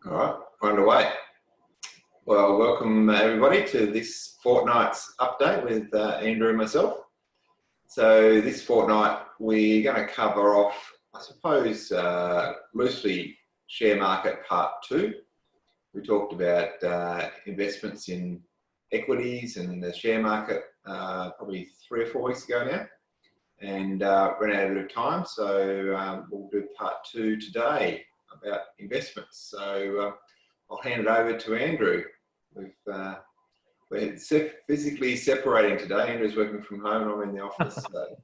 All right, underway. Well, welcome everybody to this fortnight's update with Andrew and myself. So this fortnight we're going to cover off, I suppose, loosely share market part 2. We talked about investments in equities and the share market probably 3 or 4 weeks ago now, and ran out a bit of time, so we'll do part 2 today about investments. So I'll hand it over to Andrew. We're physically separating today. Andrew's working from home and I'm in the office. So.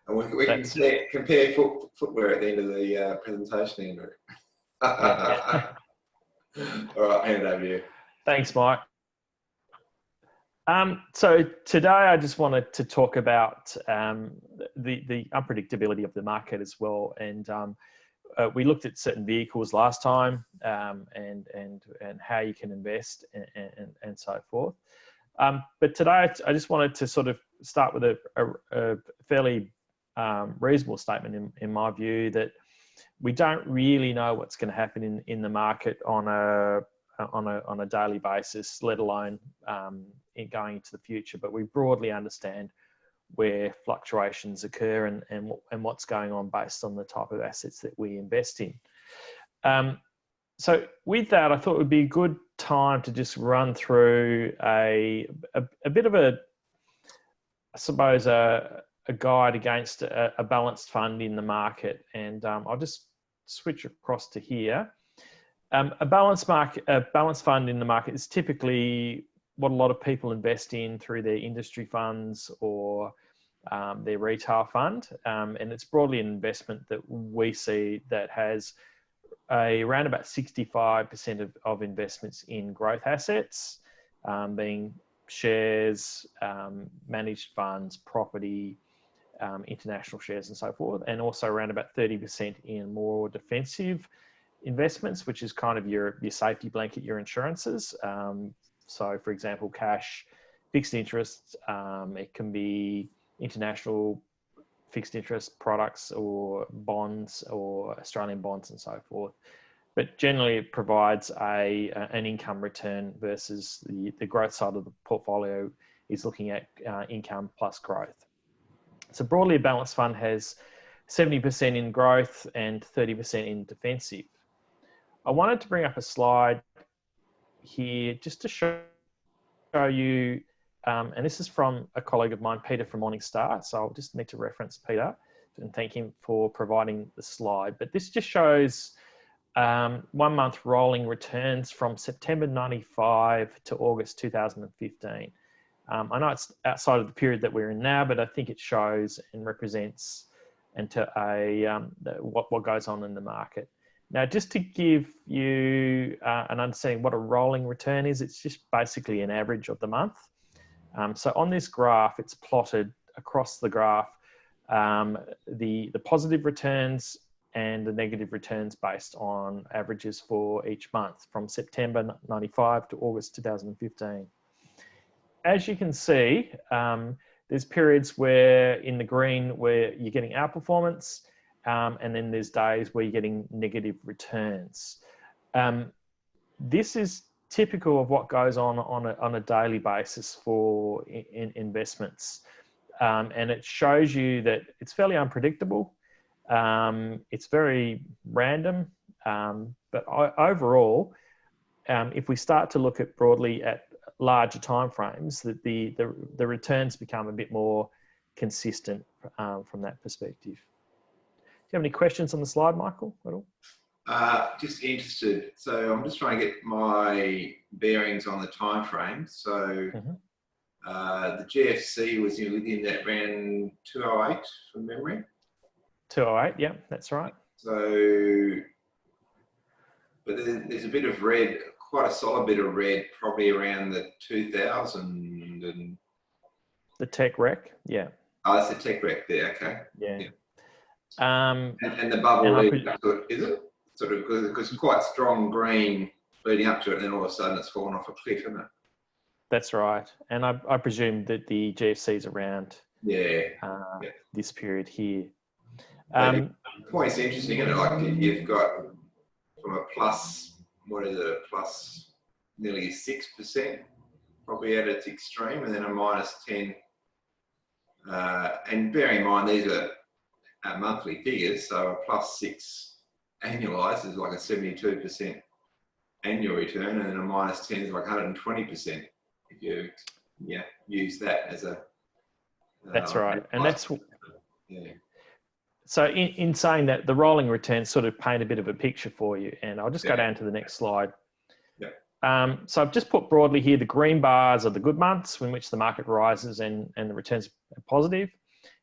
And we can compare footwear at the end of the presentation, Andrew. Yeah. All right, hand it over to you. Thanks, Mike. So today I just wanted to talk about the unpredictability of the market as well. And we looked at certain vehicles last time and how you can invest and so forth. But today I just wanted to sort of start with a fairly reasonable statement in my view, that we don't really know what's going to happen in the market on a daily basis, let alone going into the future. But we broadly understand where fluctuations occur and what's going on based on the type of assets that we invest in. So with that, I thought it would be a good time to just run through a bit of I suppose, a guide against a balanced fund in the market. And I'll just switch across to here. A balanced fund in the market is typically what a lot of people invest in through their industry funds or their retail fund. And it's broadly an investment that we see that has around about 65% of investments in growth assets, being shares, managed funds, property, international shares and so forth, and also around about 30% in more defensive investments, which is kind of your safety blanket, your insurances. So for example, cash, fixed interest, it can be international fixed interest products or bonds or Australian bonds and so forth. But generally it provides an income return versus the growth side of the portfolio is looking at income plus growth. So broadly a balanced fund has 70% in growth and 30% in defensive. I wanted to bring up a slide here just to show you, and this is from a colleague of mine, Peter from Morningstar. So I'll just need to reference Peter and thank him for providing the slide. But this just shows 1 month rolling returns from September 95 to August 2015. I know it's outside of the period that we're in now, but I think it shows and represents what goes on in the market. Now, just to give you an understanding what a rolling return is, it's just basically an average of the month. So on this graph, it's plotted across the graph, the positive returns and the negative returns based on averages for each month from September 95 to August 2015. As you can see, there's periods where in the green where you're getting outperformance, and then there's days where you're getting negative returns. This is typical of what goes on a daily basis for investments. And it shows you that it's fairly unpredictable. It's very random. But overall, if we start to look at broadly at larger timeframes, that the returns become a bit more consistent from that perspective. Do you have any questions on the slide, Michael, at all? Just interested. So I'm just trying to get my bearings on the time frame. So the GFC was within that ran 208 from memory. 208, yeah, that's right. So, but there's a bit of red, quite a solid bit of red, probably around the 2000 and... The tech wreck, yeah. Oh, it's the tech wreck there, okay. Yeah. And the bubble leading up to it, is it? Sort of, because quite strong green leading up to it, and then all of a sudden it's fallen off a cliff, isn't it? That's right. And I presume that the GFC's around this period here. The point's interesting, isn't it? Like you've got from a plus, what is it, a plus nearly 6%, probably at its extreme, and then a minus 10. And bearing in mind, these are monthly figures, so a plus 6 annualized is like a 72% annual return, and then a minus 10 is like 120% if you use that as a that's right. And that's yeah. So in saying that, the rolling returns sort of paint a bit of a picture for you. And I'll just go down to the next slide. Yeah. So I've just put broadly here, the green bars are the good months in which the market rises and the returns are positive.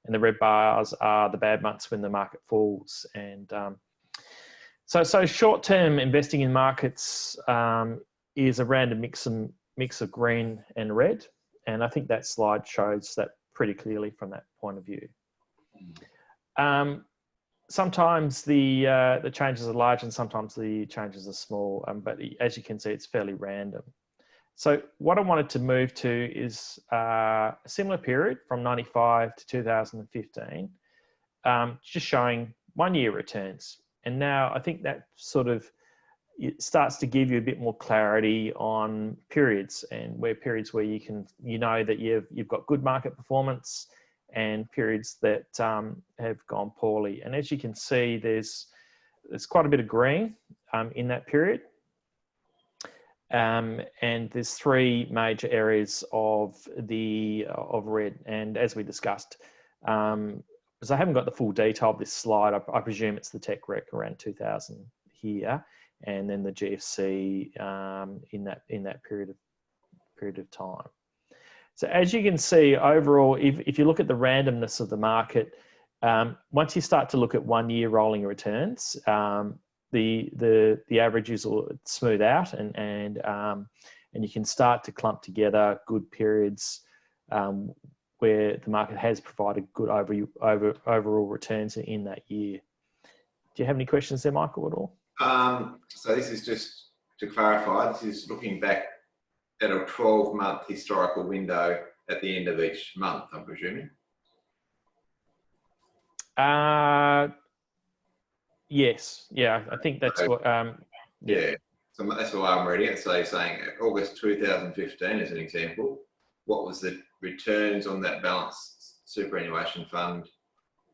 And the red bars are the bad months when the market falls. And so short-term investing in markets is a random mix of green and red. And I think that slide shows that pretty clearly from that point of view. Sometimes the changes are large and sometimes the changes are small, but as you can see, it's fairly random. So what I wanted to move to is a similar period from 95 to 2015, just showing 1 year returns. And now I think that sort of it starts to give you a bit more clarity on periods and periods where you know that you've got good market performance and periods that have gone poorly. And as you can see, there's quite a bit of green in that period. And there's 3 major areas of red. And as we discussed, because I haven't got the full detail of this slide, I presume it's the tech wreck around 2000 here, and then the GFC in that period of time. So as you can see, overall, if you look at the randomness of the market, once you start to look at 1 year rolling returns, the averages will smooth out and you can start to clump together good periods where the market has provided good overall returns in that year. Do you have any questions there, Michael, at all? So this is just to clarify, this is looking back at a 12-month historical window at the end of each month, I'm presuming? Yes. Yeah, I think that's what. Yeah. So that's why I'm reading it. So you're saying August 2015 as an example, what was the returns on that balanced superannuation fund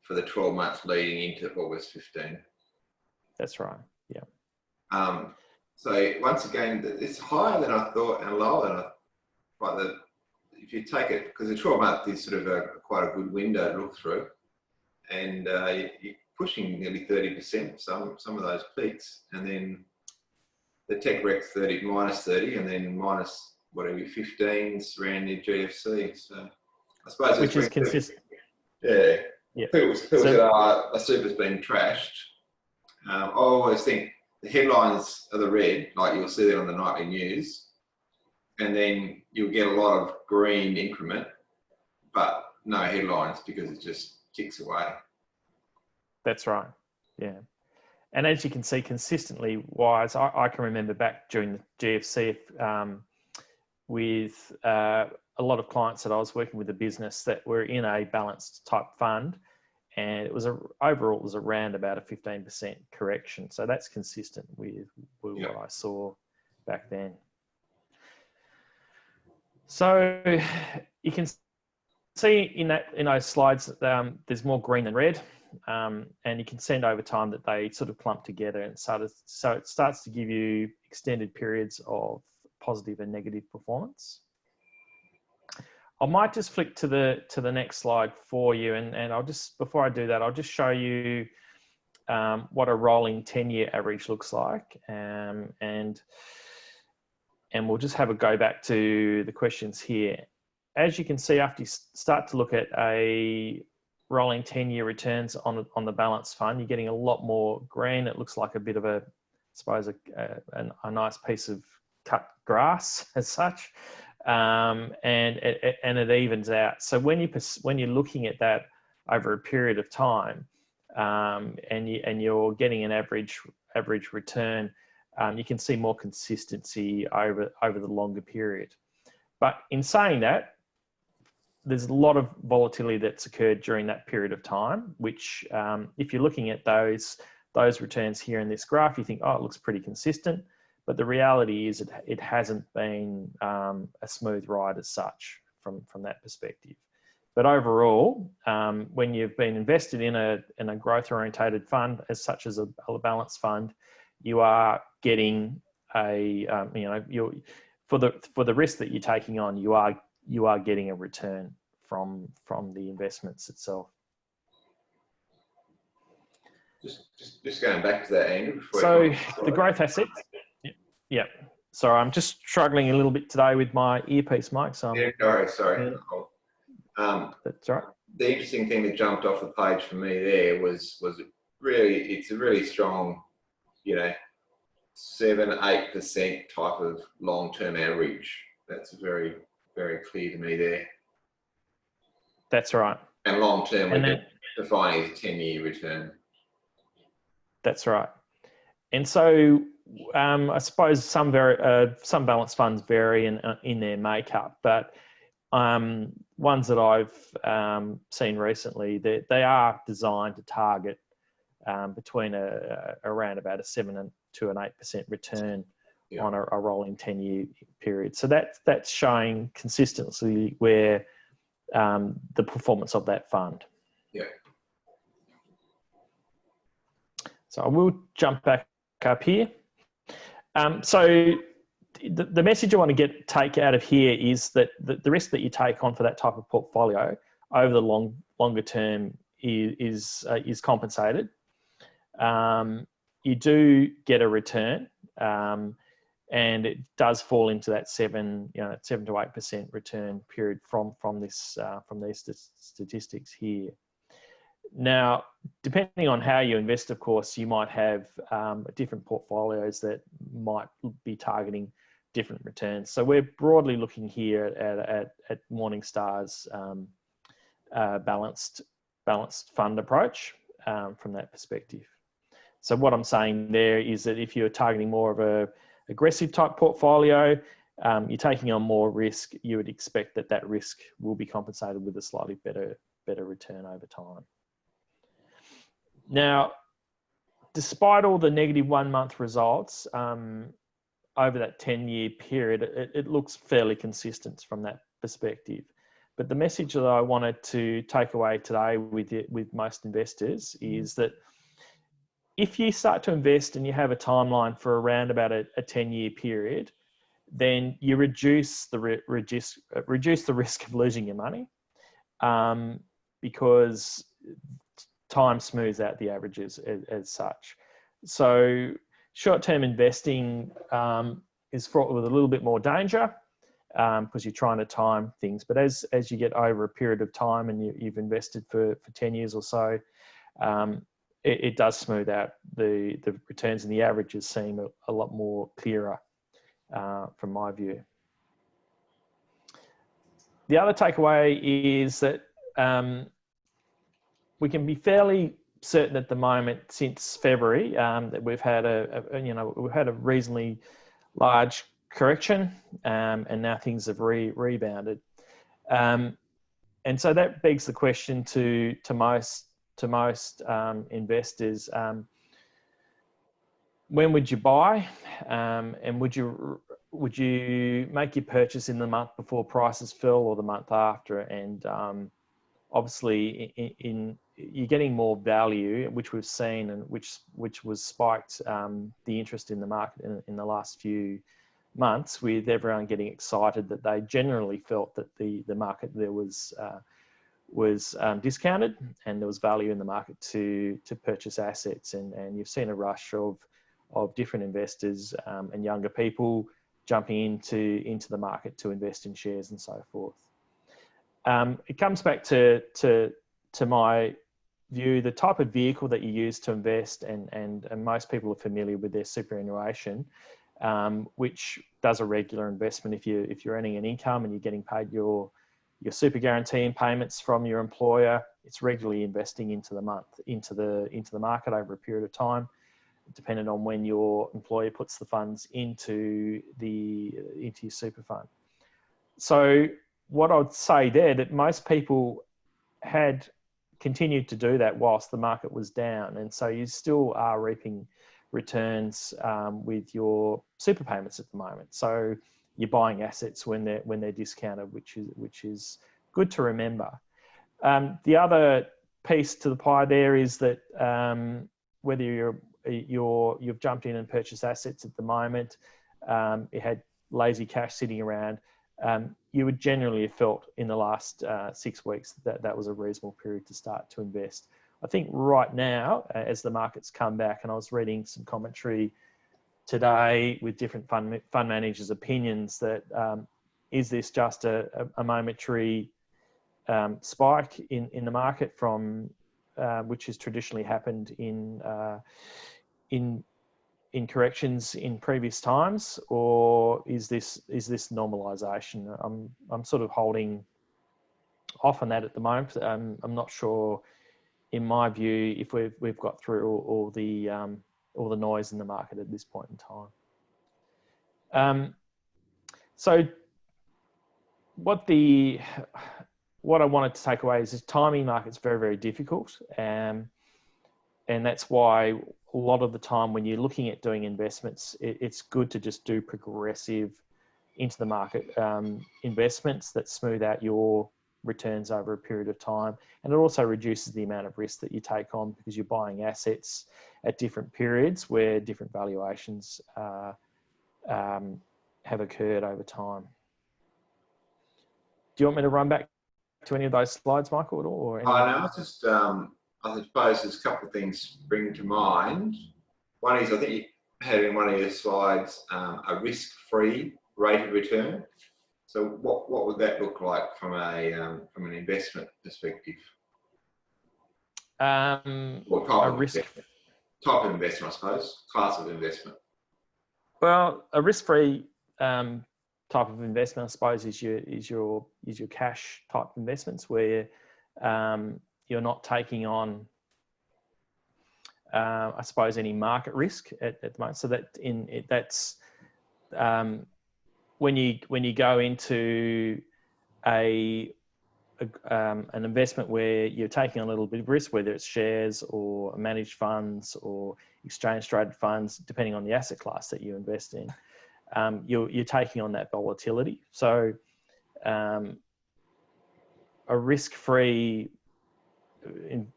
for the 12 months leading into August 15? That's right. Yeah. So once again, it's higher than I thought and lower than I thought. If you take it, because the 12 month is sort of quite a good window to look through, and you're pushing nearly 30%, some of those peaks, and then the tech wreck minus 30, and then minus whatever 15s around your GFC. So I suppose which is consistent. Yeah. Yeah. People said, a super's been trashed. I always think the headlines are the red, like you'll see that on the nightly news, and then you'll get a lot of green increment, but no headlines because it just ticks away. That's right. Yeah. And as you can see, consistently wise, I can remember back during the GFC with a lot of clients that I was working with a business that were in a balanced type fund, and it was overall it was around about a 15% correction. So that's consistent with what I saw back then. So you can see in those slides, there's more green than red. And you can see over time that they sort of clump together, and so it starts to give you extended periods of positive and negative performance. I might just flick to the next slide for you, and I'll just, before I do that, I'll just show you what a rolling 10-year average looks like, and we'll just have a go back to the questions here. As you can see, after you start to look at a rolling 10-year returns on the balanced fund, you're getting a lot more green. It looks like a bit of a, I suppose, a nice piece of cut grass as such, and it evens out. So when you're looking at that over a period of time, and you're getting an average return, you can see more consistency over the longer period. But in saying that, there's a lot of volatility that's occurred during that period of time, which if you're looking at those those returns here in this graph, you think, oh, it looks pretty consistent. But the reality is it hasn't been a smooth ride as such from that perspective. But overall, when you've been invested in a growth-orientated fund, as such as a balanced fund, you are getting for the risk that you're taking on, you are getting a return from the investments itself. Just going back to that, Andrew. So the growth assets. Yeah. Sorry, I'm just struggling a little bit today with my earpiece mic. So sorry. That's right. The interesting thing that jumped off the page for me there was it's a really strong, 7-8% type of long-term average. That's very, very clear to me there. That's right. And long-term, we're defining as a 10-year return. That's right. And so I suppose some balanced funds vary in their makeup, but ones that I've seen recently, they are designed to target between around about a 7 to an 8% return on a rolling 10-year period. So that's showing consistency where the performance of that fund. Yeah. So I will jump back up here. So the message I want to take out of here is that the risk that you take on for that type of portfolio over the longer term is compensated. You do get a return, and it does fall into that 7 to 8% return period from these statistics here. Now, depending on how you invest, of course, you might have different portfolios that might be targeting different returns. So we're broadly looking here at Morningstar's balanced fund approach from that perspective. So what I'm saying there is that if you're targeting more of a aggressive type portfolio, you're taking on more risk, you would expect that risk will be compensated with a slightly better return over time. Now, despite all the negative 1 month results over that 10-year period, it looks fairly consistent from that perspective. But the message that I wanted to take away today with most investors is that if you start to invest and you have a timeline for around about a 10-year period, then you reduce the risk of losing your money because time smooths out the averages as such. So short-term investing is fraught with a little bit more danger because you're trying to time things. But as you get over a period of time and you've invested for 10 years or so, it does smooth out the returns, and the averages seem a lot more clearer from my view. The other takeaway is that we can be fairly certain at the moment since February that we've had a reasonably large correction, and now things have rebounded, and so that begs the question to most investors: when would you buy, and would you make your purchase in the month before prices fell or the month after? And obviously, you're getting more value, which we've seen, and which was spiked the interest in the market in the last few months, with everyone getting excited that they generally felt that the market there was discounted and there was value in the market to purchase assets, and you've seen a rush of different investors and younger people jumping into the market to invest in shares and so forth. It comes back to my view, the type of vehicle that you use to invest, and most people are familiar with their superannuation, which does a regular investment. If you're earning an income and you're getting paid your super guarantee and payments from your employer, it's regularly investing into the market over a period of time, depending on when your employer puts the funds into your super fund. So what I'd say there, that most people had continued to do that whilst the market was down. And so you still are reaping returns with your super payments at the moment. So you're buying assets when they're discounted, which is good to remember. The other piece to the pie there is that whether you've jumped in and purchased assets at the moment, it had lazy cash sitting around, you would generally have felt in the last 6 weeks that was a reasonable period to start to invest. I think right now, as the markets come back, and I was reading some commentary today with different fund managers' opinions, that is this just a momentary spike in the market from which has traditionally happened in corrections in previous times, or is this normalization? I'm sort of holding off on that at the moment. I'm not sure, in my view, if we've got through all the noise in the market at this point in time. So what I wanted to take away is this timing market's very, very difficult. And that's why a lot of the time when you're looking at doing investments, it's good to just do progressive into the market investments that smooth out your returns over a period of time. And it also reduces the amount of risk that you take on, because you're buying assets at different periods where different valuations have occurred over time. Do you want me to run back to any of those slides, Michael, at all? Or any? No, I just, I suppose there's a couple of things spring to mind. One is, I think you had in one of your slides a risk-free rate of return. So what would that look like from an investment perspective? Or type of investment, I suppose, class of investment. Well, a risk-free type of investment, I suppose, is your cash type investments, where you're not taking on, I suppose, any market risk at the moment. So that's when you go into an investment where you're taking on a little bit of risk, whether it's shares or managed funds or exchange traded funds, depending on the asset class that you invest in. You're taking on that volatility. So a risk-free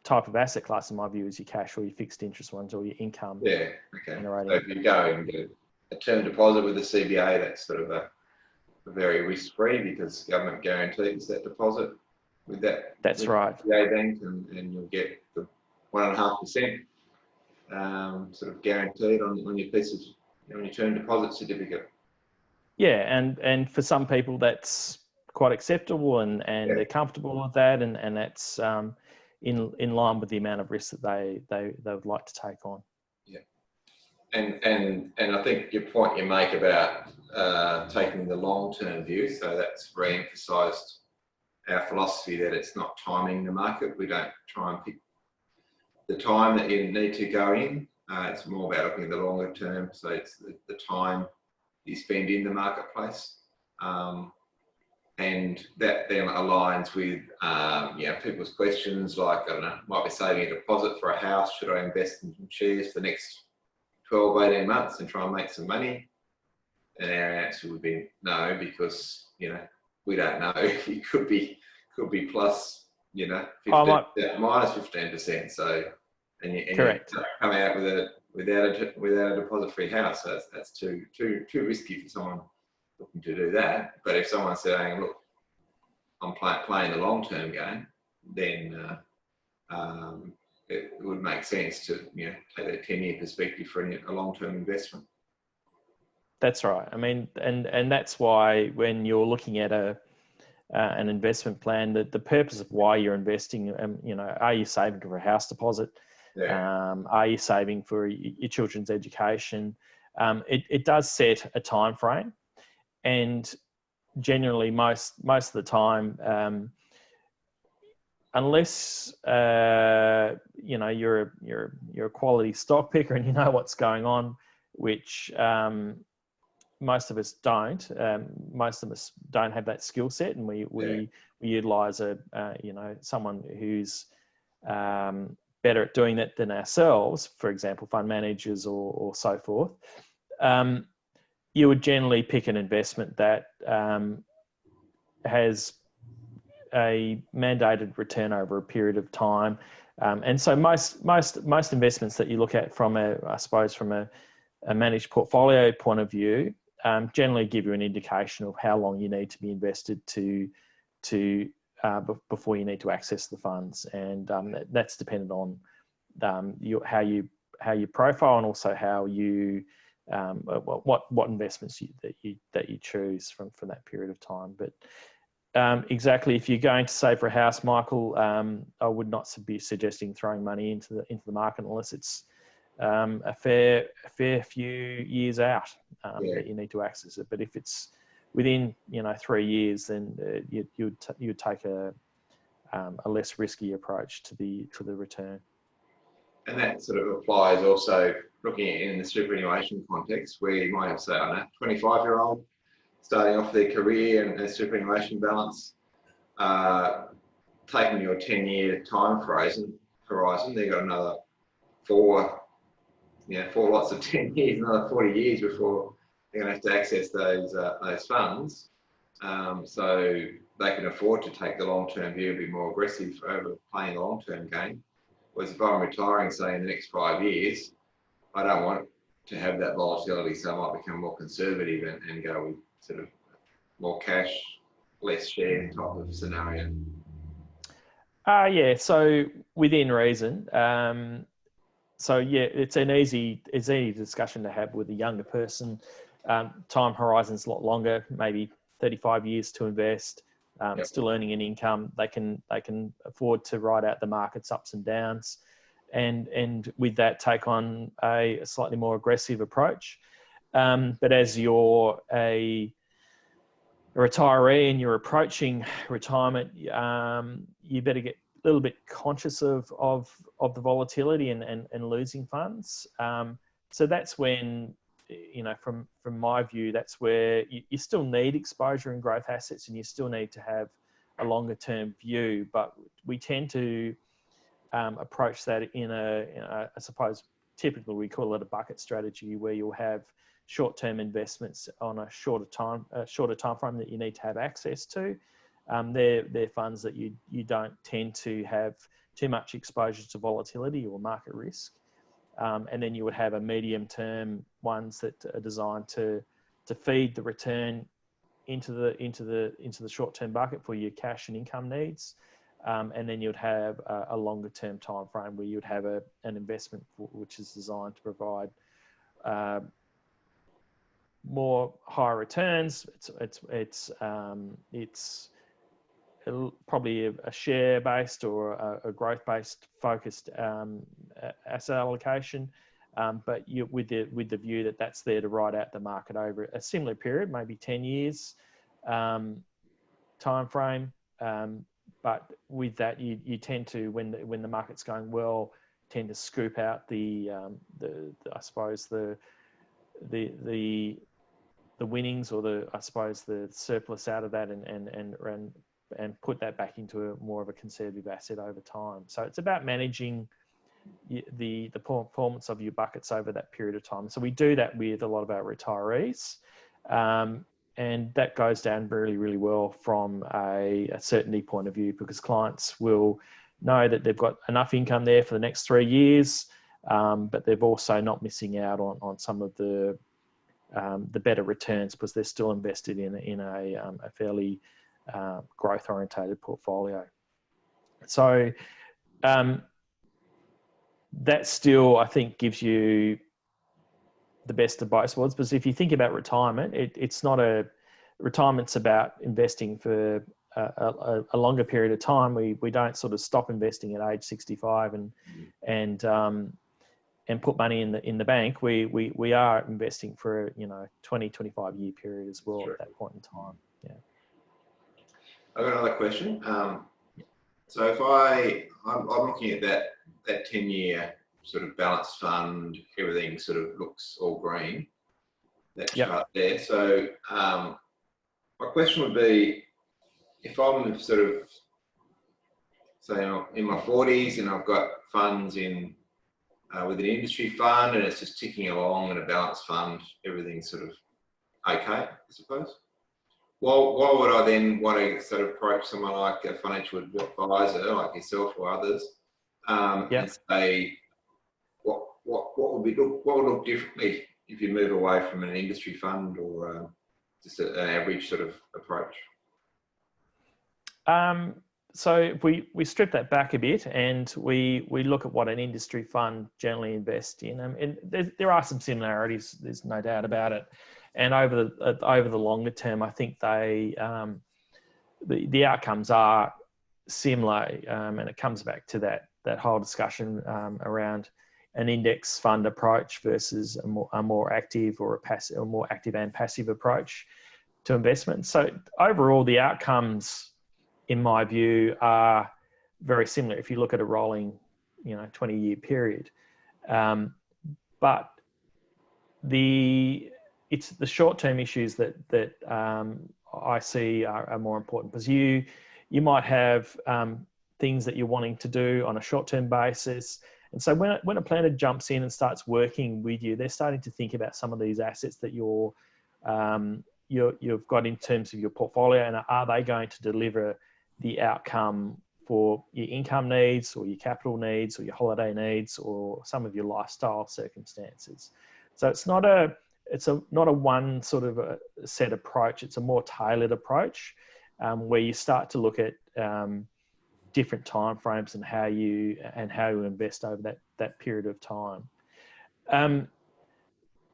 type of asset class, in my view, is your cash or your fixed interest ones, or your income. Yeah, okay. Generating. So if you go and get a term deposit with the CBA, that's sort of a very risk-free, because government guarantees that deposit with that. That's right. CBA bank, and you'll get the 1.5% sort of guaranteed on your piece of, on your term deposit certificate. Yeah, and for some people that's quite acceptable, and they're comfortable with that, and that's in line with the amount of risk that they would like to take on. Yeah, and I think your point you make about taking the long-term view, so that's re-emphasised our philosophy that it's not timing the market. We don't try and pick the time that you need to go in. It's more about looking at the longer term, so it's the time you spend in the marketplace, and that then aligns with people's questions like, I don't know, might be saving a deposit for a house. Should I invest in some shares for the next 12, 18 months and try and make some money? And our answer would be no, because we don't know. It could be plus 15, minus 15%. So and correct. You come out without a deposit-free house. So that's too risky for someone looking to do that. But if someone's saying, look, I'm playing the long-term game, then it would make sense to take that 10-year perspective for a long-term investment. That's right. I mean, and that's why when you're looking at an investment plan, that the purpose of why you're investing, are you saving for a house deposit? Yeah. Are you saving for your children's education? It does set a time frame, and generally most of the time, unless you're a quality stock picker and you know what's going on, which most of us don't. Most of us don't have that skill set, and we utilize someone who's better at doing that than ourselves, for example, fund managers or so forth, you would generally pick an investment that has a mandated return over a period of time. And so most investments that you look at from a managed portfolio point of view generally give you an indication of how long you need to be invested before you need to access the funds, and that's dependent on how you profile, and also how you what investments that you choose from that period of time. But exactly, if you're going to save for a house, Michael, I would not be suggesting throwing money into the market unless it's a fair few years out that you need to access it. But if it's within 3 years, then you'd take a less risky approach to the return. And that sort of applies also looking at in the superannuation context, where you might have, say, I don't know, 25-year-old starting off their career and a superannuation balance, taking your 10-year time horizon, they've got another four lots of 10 years, another 40 years before they're going to have to access those funds. So they can afford to take the long-term view, be more aggressive over playing the long-term game. Whereas if I'm retiring, say, in the next 5 years, I don't want to have that volatility, so I might become more conservative and go with sort of more cash, less share type of scenario. So within reason. It's an easy discussion to have with a younger person. Time horizon's a lot longer, maybe 35 years to invest. Still earning an income. They can afford to ride out the market's ups and downs, and with that take on a slightly more aggressive approach. But as you're a retiree and you're approaching retirement, you better get a little bit conscious of the volatility and losing funds. So that's when, from my view, that's where you still need exposure in growth assets, and you still need to have a longer term view. But we tend to approach that in I suppose, typically we call it a bucket strategy, where you'll have short-term investments on a shorter time frame that you need to have access to. They're funds that you don't tend to have too much exposure to volatility or market risk, and then you would have a medium-term ones that are designed to feed the return into the short-term bucket for your cash and income needs, and then you'd have a longer-term time frame where you'd have an investment which is designed to provide more higher returns. It's probably a share-based or a growth-based focused asset allocation, but with the view that that's there to ride out the market over a similar period, maybe 10 years time frame. But with that, you tend to, when the market's going well, tend to scoop out the winnings, or the surplus out of that, and put that back into more of a conservative asset over time. So it's about managing the performance of your buckets over that period of time. So we do that with a lot of our retirees, and that goes down really, really well from a certainty point of view, because clients will know that they've got enough income there for the next 3 years, but they're also not missing out on some of the better returns, because they're still invested in a fairly growth orientated portfolio. So that still, I think, gives you the best of both worlds. Because if you think about retirement, retirement's about investing for a longer period of time. We don't sort of stop investing at age 65 and put money in the bank. We are investing for 20-25 year period as well. Sure. At that point in time. Yeah. I've got another question. So if I'm looking at that 10-year sort of balanced fund, everything sort of looks all green, that chart there. So my question would be, if I'm sort of So in my 40s, and I've got funds in with an industry fund, and it's just ticking along, and a balanced fund, everything's sort of okay, I suppose. Well, why would I then want to sort of approach someone like a financial advisor, like yourself or others, and say, what would look differently if you move away from an industry fund or just an average sort of approach? So if we strip that back a bit and we look at what an industry fund generally invests in, and there are some similarities. There's no doubt about it. And over the longer term, I think the outcomes are similar, and it comes back to that whole discussion around an index fund approach versus a more active or a more active and passive approach to investment. So overall, the outcomes, in my view, are very similar if you look at a rolling, 20-year period. But it's the short-term issues that I see are more important, because you might have things that you're wanting to do on a short-term basis. And so when a planner jumps in and starts working with you, they're starting to think about some of these assets that you've got in terms of your portfolio, and are they going to deliver the outcome for your income needs or your capital needs or your holiday needs or some of your lifestyle circumstances. So it's not a one sort of a set approach. It's a more tailored approach where you start to look at different timeframes and how you invest over that period of time.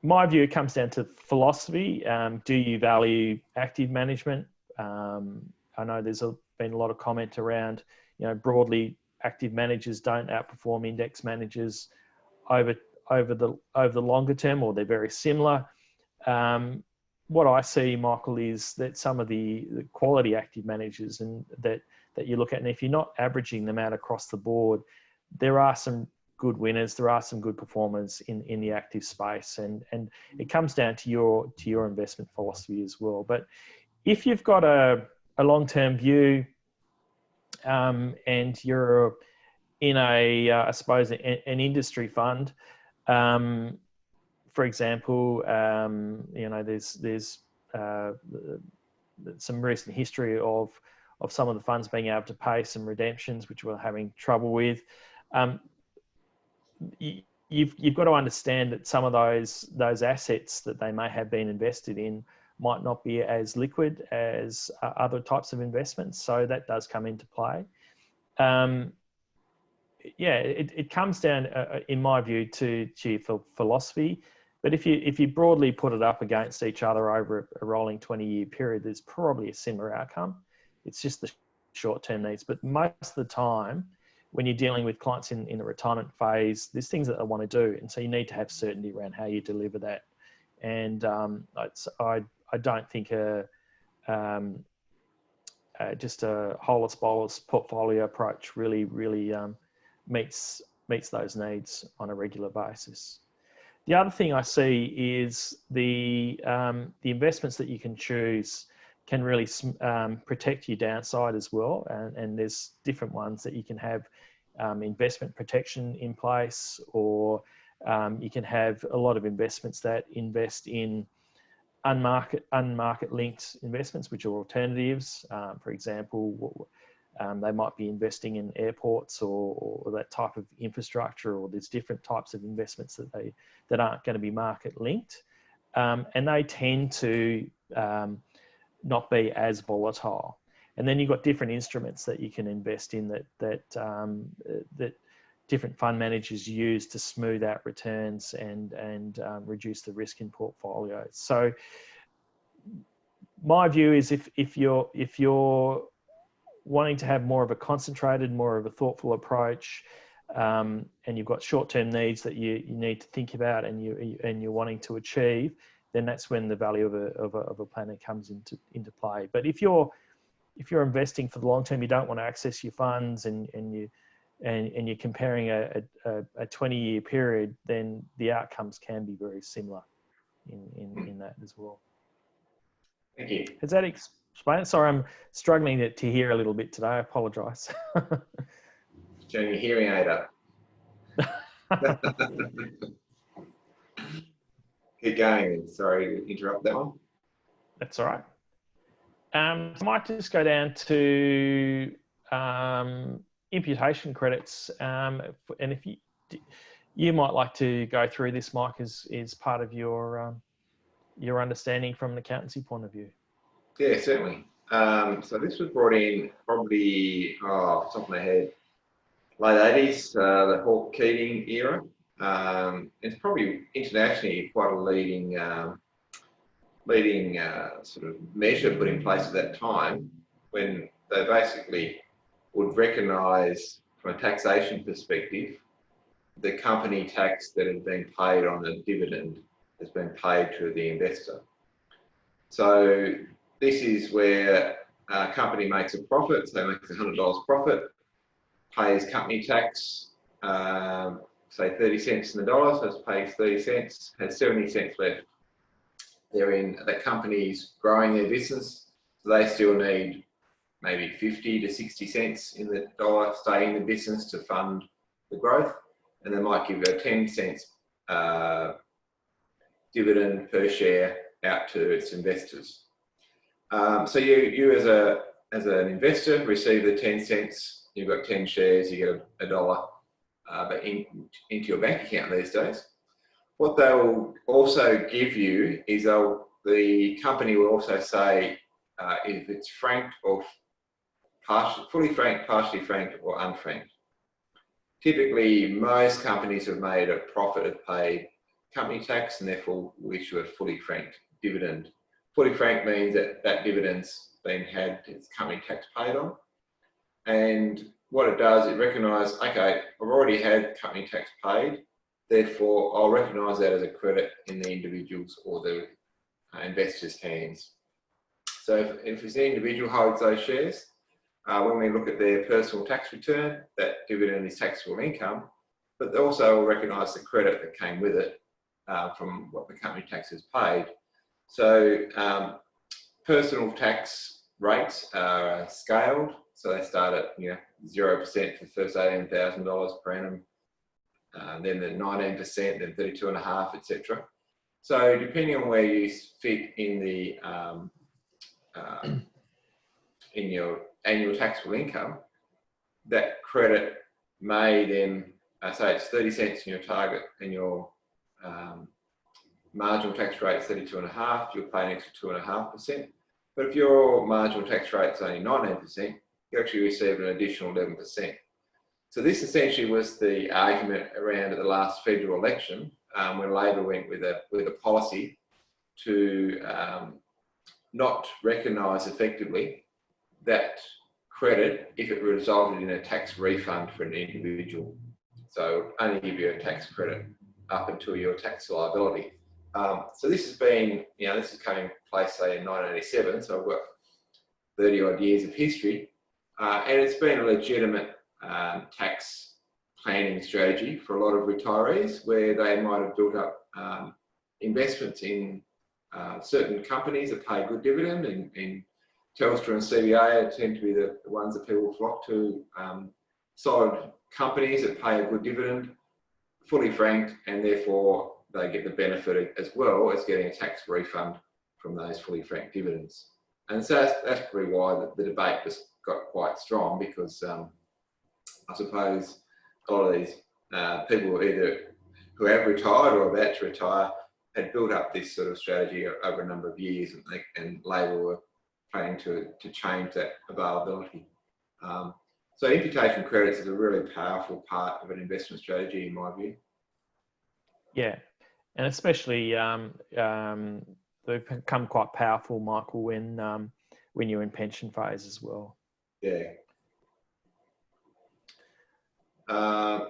My view comes down to philosophy. Do you value active management? I know there's been a lot of comment around, broadly active managers don't outperform index managers over the longer term, or they're very similar. What I see, Michael, is that some of the quality active managers and that you look at, and if you're not averaging them out across the board, there are some good winners, there are some good performers in the active space, and it comes down to your investment philosophy as well. But if you've got a long-term view, and you're in I suppose an industry fund, for example, there's some recent history of some of the funds being able to pay some redemptions, which we're having trouble with. You've got to understand that some of those assets that they may have been invested in might not be as liquid as other types of investments. So that does come into play. It comes down, in my view, to philosophy. But if you broadly put it up against each other over a rolling 20-year period, there's probably a similar outcome. It's just the short-term needs. But most of the time, when you're dealing with clients in the retirement phase, there's things that they want to do. And so you need to have certainty around how you deliver that. And I don't think just a holus bolus portfolio approach really meets those needs on a regular basis. The other thing I see is the investments that you can choose can really protect your downside as well. And there's different ones that you can have investment protection in place, or you can have a lot of investments that invest in unmarket linked investments, which are alternatives. For example, they might be investing in airports or that type of infrastructure, or there's different types of investments that aren't going to be market linked, and they tend to not be as volatile. And then you've got different instruments that you can invest in that different fund managers use to smooth out returns and reduce the risk in portfolios. So my view is if you're wanting to have more of a concentrated, more of a thoughtful approach, and you've got short-term needs that you need to think about and you're wanting to achieve, then that's when the value of a planner comes into play. But if you're investing for the long term, you don't want to access your funds, and you're comparing a 20-year period, then the outcomes can be very similar in that as well. Thank you. Does that explain it? Sorry, I'm struggling to hear a little bit today. I apologise. Turn your hearing aid up. Keep going. Sorry to interrupt that one. That's all right. I might just go down to imputation credits, and if you might like to go through this, Mike, is part of your understanding from an accountancy point of view. Yeah, certainly. So this was brought in probably off the top of my head, late 80s, the Hawke Keating era. It's probably internationally quite a leading sort of measure put in place at that time, when they basically would recognise, from a taxation perspective, the company tax that had been paid on the dividend has been paid to the investor. So this is where a company makes a profit, so it makes $100 profit, pays company tax, say 30 cents in the dollar, so it pays 30 cents, has 70 cents left. That company's growing their business, so they still need maybe 50 to 60 cents in the dollar stay in the business to fund the growth, and they might give you a 10 cents dividend per share out to its investors. So you as an investor receive the 10 cents, you've got 10 shares, you get a dollar into your bank account these days. What they will also give you is the company will also say if it's franked or fully franked, partially franked, or unfranked. Typically, most companies have made a profit, have paid company tax, and therefore will issue a fully franked dividend. Fully franked means that that dividend's been had its company tax paid on. And what it does, it recognises, okay, I've already had company tax paid, therefore I'll recognise that as a credit in the individual's or the investor's hands. So if it's the individual holds those shares, when we look at their personal tax return, that dividend is taxable income, but also will recognise the credit that came with it from what the company tax has paid. So personal tax rates are scaled, so they start at 0% for the first $18,000 per annum, then the 19%, then 32.5%, etc. So depending on where you fit in the in your annual taxable income, that credit may then say it's 30 cents in your target, and your marginal tax rate is 32.5%, you'll pay an extra 2.5%. But if your marginal tax rate is only 19%, you actually receive an additional 11%. So this essentially was the argument around at the last federal election, when Labor went with a policy to not recognise effectively that credit if it resulted in a tax refund for an individual. So only give you a tax credit up until your tax liability. So this has been, this is coming into place, say, in 1987, so I've got 30 odd years of history, and it's been a legitimate tax planning strategy for a lot of retirees, where they might have built up investments in certain companies that pay good dividend, and Telstra and CBA tend to be the ones that people flock to. Solid companies that pay a good dividend, fully franked, and therefore they get the benefit as well as getting a tax refund from those fully franked dividends. And so that's probably why the debate just got quite strong, because I suppose a lot of these people either who have retired or about to retire had built up this sort of strategy over a number of years, and Labor were planning to change that availability. So imputation credits is a really powerful part of an investment strategy, in my view. Yeah, and especially they've become quite powerful, Michael, when you're in pension phase as well. Yeah.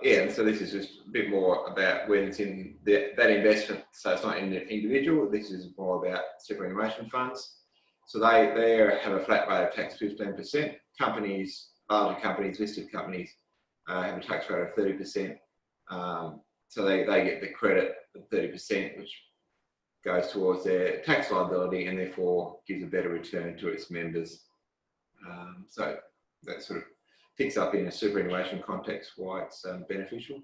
And so this is just a bit more about when it's in that investment. So it's not in the individual. This is more about superannuation funds. So they have a flat rate of tax, 15%. Companies, larger companies, listed companies, have a tax rate of 30%. So they get the credit of 30%, which goes towards their tax liability and therefore gives a better return to its members. So that sort of picks up in a superannuation context why it's beneficial.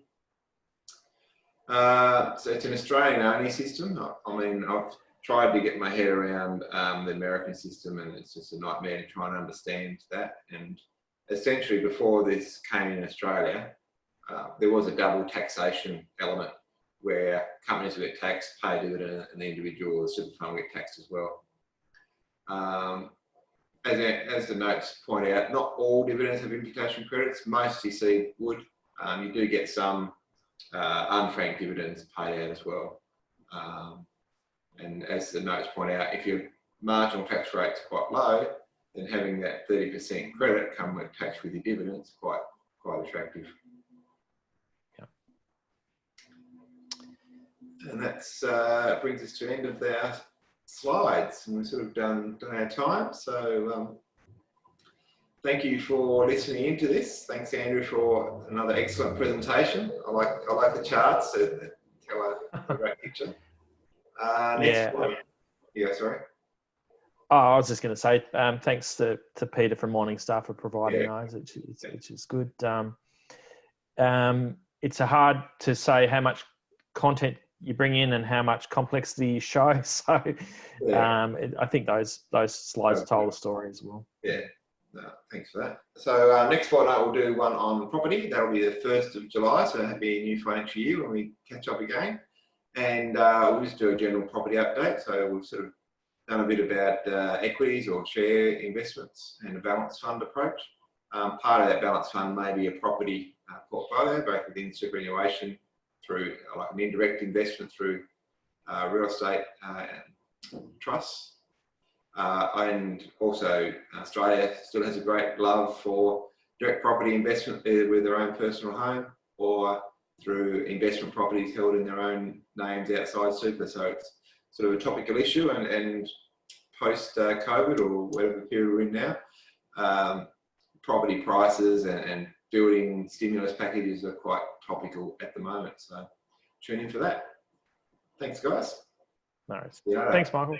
So it's an Australian-only system. I mean, I've tried to get my head around the American system, and it's just a nightmare to try and understand that. And essentially, before this came in Australia, there was a double taxation element where companies will get taxed, pay dividend, and the individual or the super fund will get taxed as well. As the notes point out, not all dividends have imputation credits. Most you see would. You do get some unfranked dividends paid out as well. And as the notes point out, if your marginal tax rate's quite low, then having that 30% credit come with tax with your dividends quite attractive. Yeah. And that's brings us to the end of our slides, and we've sort of done our time. So thank you for listening into this. Thanks, Andrew, for another excellent presentation. I like the charts that tell a great picture. Next one. Yeah, sorry. Oh, I was just going to say thanks to Peter from Morningstar for providing those, which is good. It's hard to say how much content you bring in and how much complexity you show. So I think those slides told the story as well. Yeah, no, thanks for that. So next fortnight we'll do one on property. That'll be the 1st of July, so that'll be a new financial year when we catch up again. And we'll just do a general property update. So we've sort of done a bit about equities or share investments and a balanced fund approach. Part of that balanced fund may be a property portfolio, both within superannuation through like an indirect investment through real estate trusts. And also Australia still has a great love for direct property investment, either with their own personal home or through investment properties held in their own names outside super. So it's sort of a topical issue, and post COVID or whatever period we're in now, property prices and building stimulus packages are quite topical at the moment. So tune in for that. Thanks, guys. No worries. Thanks, Michael.